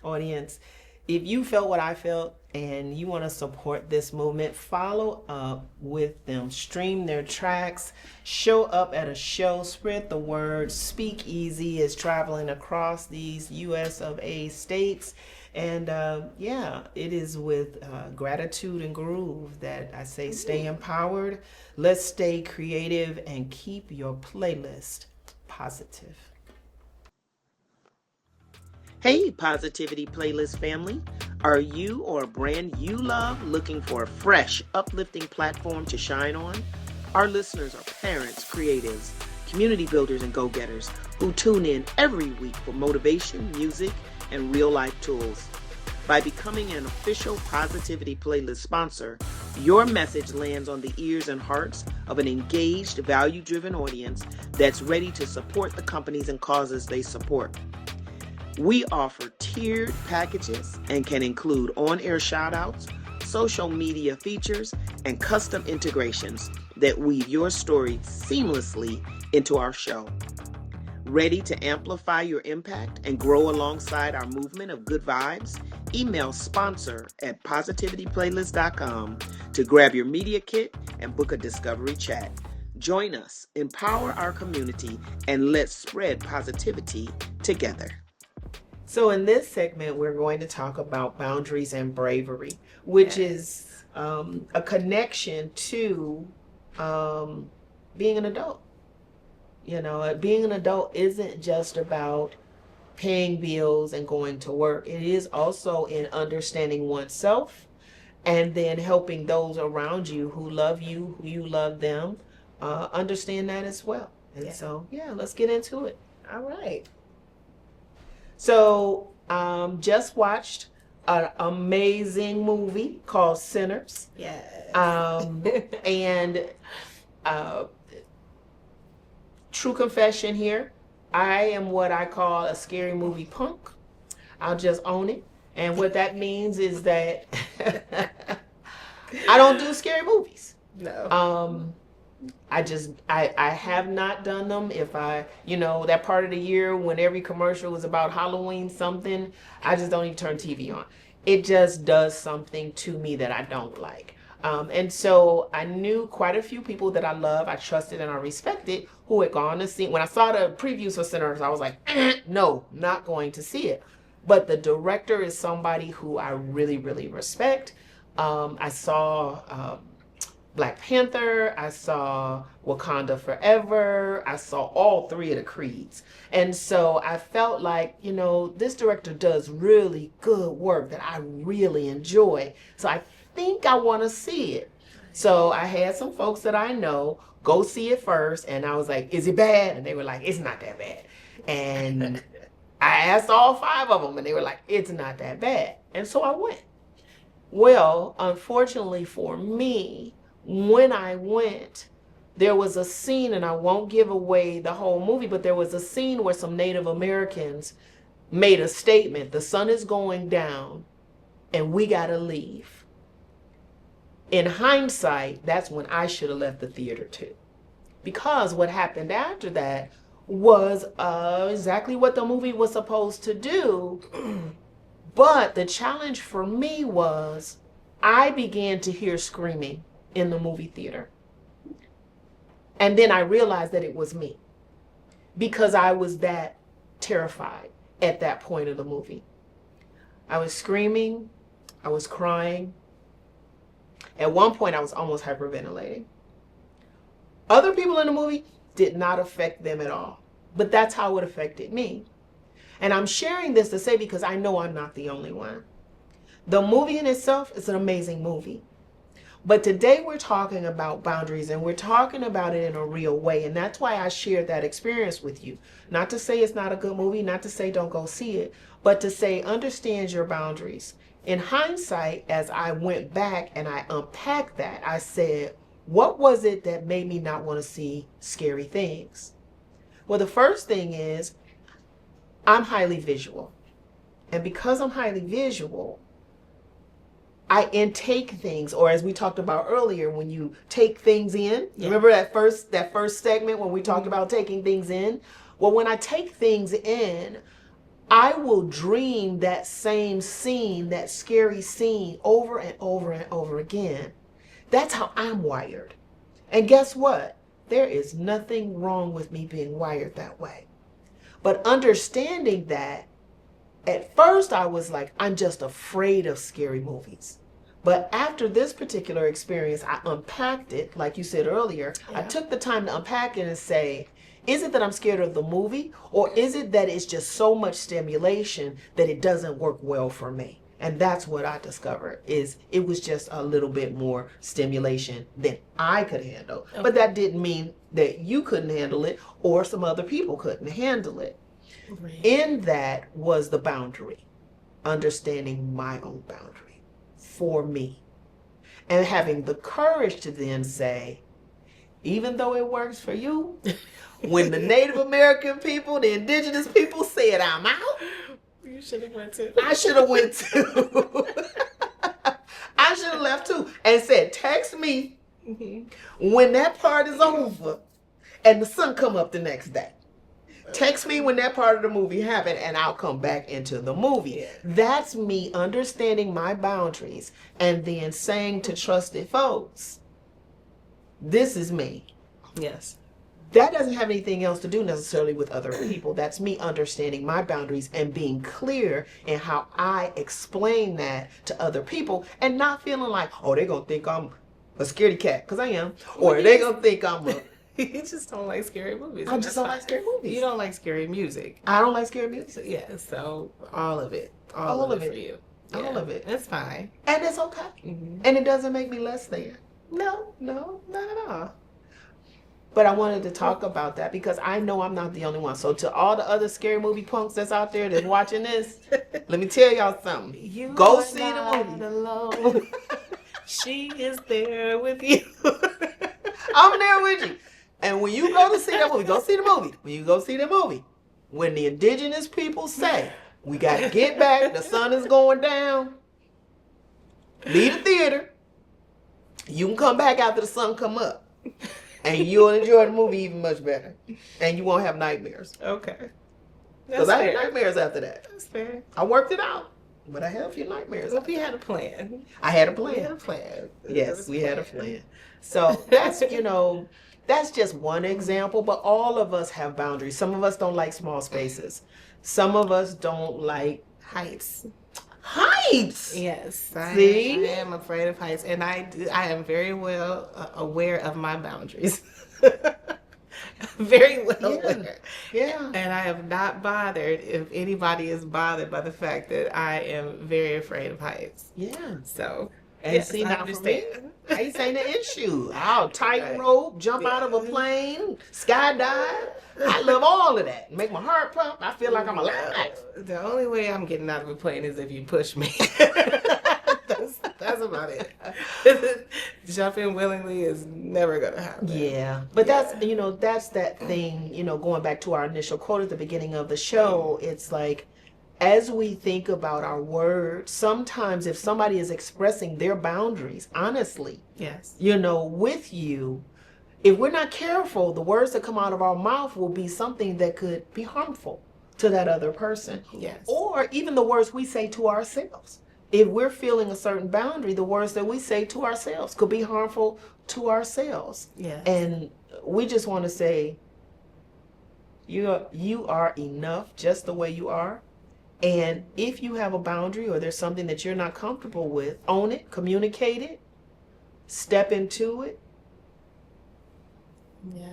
audience, if you felt what I felt and you want to support this movement, follow up with them. Stream their tracks, show up at a show, spread the word. Speakeasy is traveling across these US of A states. And it is with gratitude and groove that I say stay empowered. Let's stay creative and keep your playlist positive. Hey, Positivity Playlist family. Are you or a brand you love looking for a fresh, uplifting platform to shine on? Our listeners are parents, creatives, community builders and go-getters who tune in every week for motivation, music, and real-life tools. By becoming an official Positivity Playlist sponsor, your message lands on the ears and hearts of an engaged, value-driven audience that's ready to support the companies and causes they support. We offer tiered packages and can include on-air shout-outs, social media features, and custom integrations that weave your story seamlessly into our show. Ready to amplify your impact and grow alongside our movement of good vibes? Email sponsor@positivityplaylist.com to grab your media kit and book a discovery chat. Join us, empower our community, and let's spread positivity together. So in this segment, we're going to talk about boundaries and bravery, which is a connection to being an adult. You know, being an adult isn't just about paying bills and going to work. It is also in understanding oneself and then helping those around you who love you, who you love them, understand that as well. And so, let's get into it. All right. So, just watched an amazing movie called Sinners. Yes. And true confession here, I am what I call a scary movie punk. I'll just own it. And what that means is that I don't do scary movies. No. I have not done them. If that part of the year when every commercial is about Halloween something, I just don't even turn TV on. It just does something to me that I don't like. And so I knew quite a few people that I love, I trusted, and I respected who had gone to see. When I saw the previews for Sinners, I was like, no, not going to see it. But the director is somebody who I really, really respect. I saw Black Panther, I saw Wakanda Forever, I saw all three of the Creeds. And so I felt like, this director does really good work that I really enjoy. So I think I want to see it. So I had some folks that I know go see it first, and I was like, is it bad? And they were like, it's not that bad. And I asked all 5 of them, and they were like, it's not that bad. And so I went. Well, unfortunately for me, when I went, there was a scene, and I won't give away the whole movie, but there was a scene where some Native Americans made a statement, the sun is going down and we gotta leave. In hindsight, that's when I should have left the theater too. Because what happened after that was exactly what the movie was supposed to do. But the challenge for me was I began to hear screaming in the movie theater. And then I realized that it was me because I was that terrified at that point of the movie. I was screaming, I was crying. At one point, I was almost hyperventilating. Other people in the movie did not affect them at all, but that's how it affected me. And I'm sharing this to say because I know I'm not the only one. The movie in itself is an amazing movie. But today we're talking about boundaries, and we're talking about it in a real way. And that's why I shared that experience with you. Not to say it's not a good movie, not to say don't go see it, but to say understand your boundaries. In hindsight, as I went back and I unpacked that, I said, what was it that made me not want to see scary things? Well, the first thing is I'm highly visual. And because I'm highly visual, I intake things, or as we talked about earlier, when you take things in, remember that first segment when we talked about taking things in? Well, when I take things in, I will dream that same scene, that scary scene, over and over and over again. That's how I'm wired. And guess what? There is nothing wrong with me being wired that way. But understanding that, at first I was like, I'm just afraid of scary movies. But after this particular experience, I unpacked it, like you said earlier. I took the time to unpack it and say, is it that I'm scared of the movie, or is it that it's just so much stimulation that it doesn't work well for me? And that's what I discovered, is it was just a little bit more stimulation than I could handle. Okay. But that didn't mean that you couldn't handle it or some other people couldn't handle it. Right. In that was the boundary, understanding my own boundary for me. And having the courage to then say, even though it works for you, when the Native American people, the indigenous people said, I'm out, you should have went too. I should have went too. I should have left too and said, text me when that part is over and the sun come up the next day. Text me when that part of the movie happened and I'll come back into the movie. Yeah. That's me understanding my boundaries and then saying to trusted folks, this is me. Yes. That doesn't have anything else to do necessarily with other people. That's me understanding my boundaries and being clear in how I explain that to other people and not feeling like, oh, they're going to think I'm a scaredy cat, because I am. Or they're going to think I'm a... You just don't like scary movies. I just don't like scary movies. You don't like scary music. I don't like scary music. Yeah, so all of it. All of it for you. All of it. It's fine. And it's okay. Mm-hmm. And it doesn't make me less than. No, not at all. But I wanted to talk about that because I know I'm not the only one. So to all the other scary movie punks that's out there that's watching this, let me tell y'all something. Go see the movie. Alone. She is there with you. I'm there with you. And when you go to see that movie, go see the movie. When you go see the movie, when the indigenous people say, we got to get back, the sun is going down, leave the theater, you can come back after the sun come up. And you'll enjoy the movie even much better. And you won't have nightmares. Okay. Because I had nightmares after that. That's fair. I worked it out. But I had a few nightmares. Well, we had a plan. I had a plan. We had a plan. Yes, we had a plan. So that's, that's just one example. But all of us have boundaries. Some of us don't like small spaces. Some of us don't like heights. Heights. Yes, I am afraid of heights, and I am very well aware of my boundaries. Very well aware. Yeah. And I am not bothered if anybody is bothered by the fact that I am very afraid of heights. Yeah. So. And yes, see, I now understand. For me, heights ain't an issue. I'll tightrope, jump out of a plane, skydive. I love all of that. Make my heart pump. I feel like I'm alive. The only way I'm getting out of a plane is if you push me. That's about it. Jumping willingly is never going to happen. Yeah. But that's that thing, going back to our initial quote at the beginning of the show, it's like, as we think about our words, sometimes if somebody is expressing their boundaries, honestly, yes, with you, if we're not careful, the words that come out of our mouth will be something that could be harmful to that other person. Yes. Or even the words we say to ourselves. If we're feeling a certain boundary, the words that we say to ourselves could be harmful to ourselves. Yes. And we just want to say, you are enough just the way you are. And if you have a boundary or there's something that you're not comfortable with, own it, communicate it, step into it. Yeah.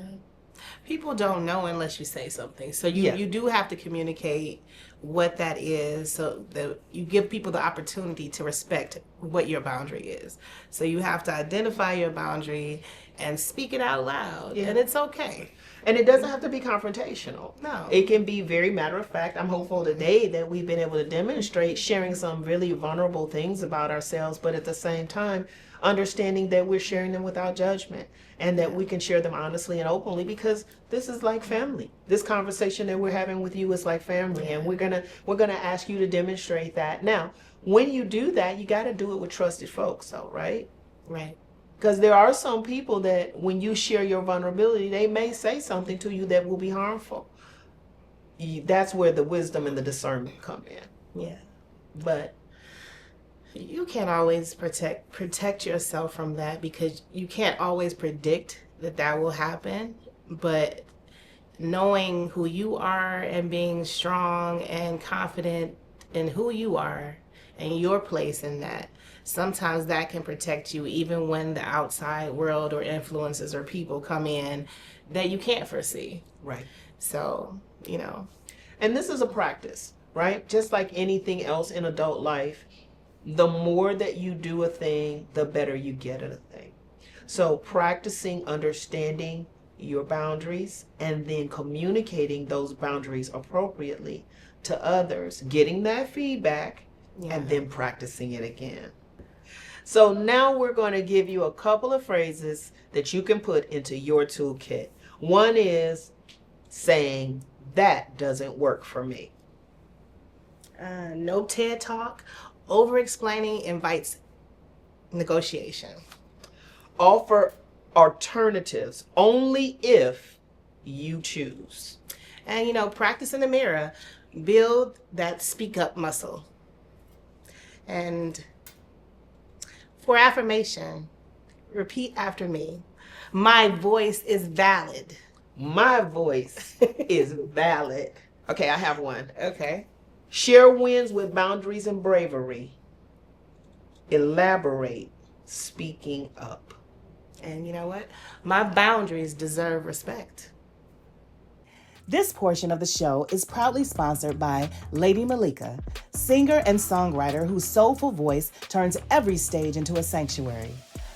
People don't know unless you say something. So you do have to communicate what that is so that you give people the opportunity to respect what your boundary is. So you have to identify your boundary and speak it out loud. Yeah. And it's okay. And it doesn't have to be confrontational. No. It can be very matter of fact. I'm hopeful today that we've been able to demonstrate sharing some really vulnerable things about ourselves, but at the same time, understanding that we're sharing them without judgment and that we can share them honestly and openly because this is like family. This conversation that we're having with you is like family, and we're gonna ask you to demonstrate that. Now, when you do that, you got to do it with trusted folks, though, right? Right. Because there are some people that when you share your vulnerability, they may say something to you that will be harmful. That's where the wisdom and the discernment come in. Yeah. But you can't always protect yourself from that because you can't always predict that will happen. But knowing who you are and being strong and confident in who you are and your place in that, sometimes that can protect you even when the outside world or influences or people come in that you can't foresee. Right. So, And this is a practice, right? Just like anything else in adult life, the more that you do a thing, the better you get at a thing. So practicing understanding your boundaries and then communicating those boundaries appropriately to others, getting that feedback, and then practicing it again. So now we're going to give you a couple of phrases that you can put into your toolkit. One is saying, that doesn't work for me. No TED Talk. Over-explaining invites negotiation. Offer alternatives only if you choose. And, practice in the mirror. Build that speak up muscle. And for affirmation, repeat after me. My voice is valid. My voice is valid. Okay, I have one. Okay. Share wins with boundaries and bravery. Elaborate, speaking up. And you know what? My boundaries deserve respect. This portion of the show is proudly sponsored by Lady Mahlika, singer and songwriter whose soulful voice turns every stage into a sanctuary.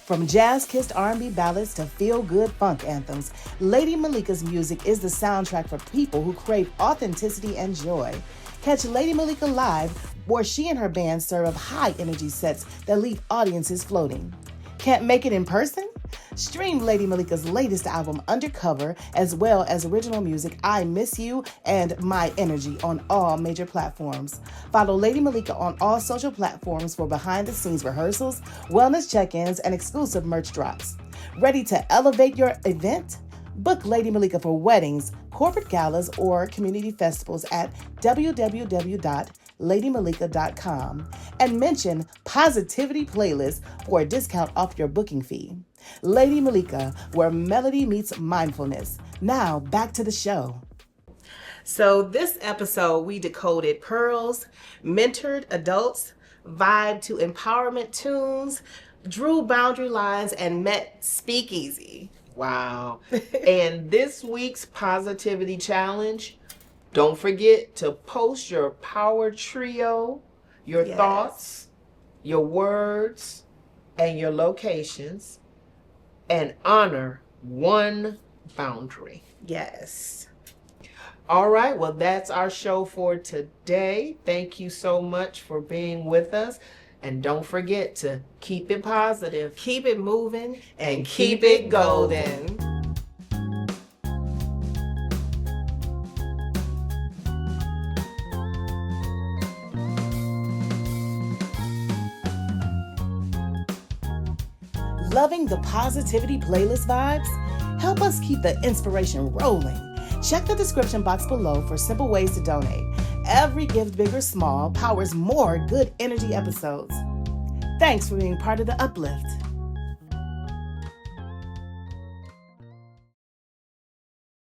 From jazz-kissed R&B ballads to feel-good funk anthems, Lady Mahlika's music is the soundtrack for people who crave authenticity and joy. Catch Lady Mahlika live, where she and her band serve up high-energy sets that leave audiences floating. Can't make it in person? Stream Lady Mahlika's latest album, Undercover, as well as original music, I Miss You and My Energy, on all major platforms. Follow Lady Mahlika on all social platforms for behind-the-scenes rehearsals, wellness check-ins, and exclusive merch drops. Ready to elevate your event? Book Lady Mahlika for weddings, corporate galas, or community festivals at www.ladymahlika.com and mention Positivity Playlist for a discount off your booking fee. Lady Mahlika, where melody meets mindfulness. Now, back to the show. So this episode, we decoded pearls, mentored adults, vibed to empowerment tunes, drew boundary lines, and met speakeasy. Wow. And this week's positivity challenge, don't forget to post your power trio, your thoughts, your words, and your locations, and honor one boundary. Yes. All right. Well, that's our show for today. Thank you so much for being with us. And don't forget to keep it positive, keep it moving, and keep it golden. Loving the Positivity Playlist vibes? Help us keep the inspiration rolling. Check the description box below for simple ways to donate. Every gift, big or small, powers more good energy episodes. Thanks for being part of the Uplift.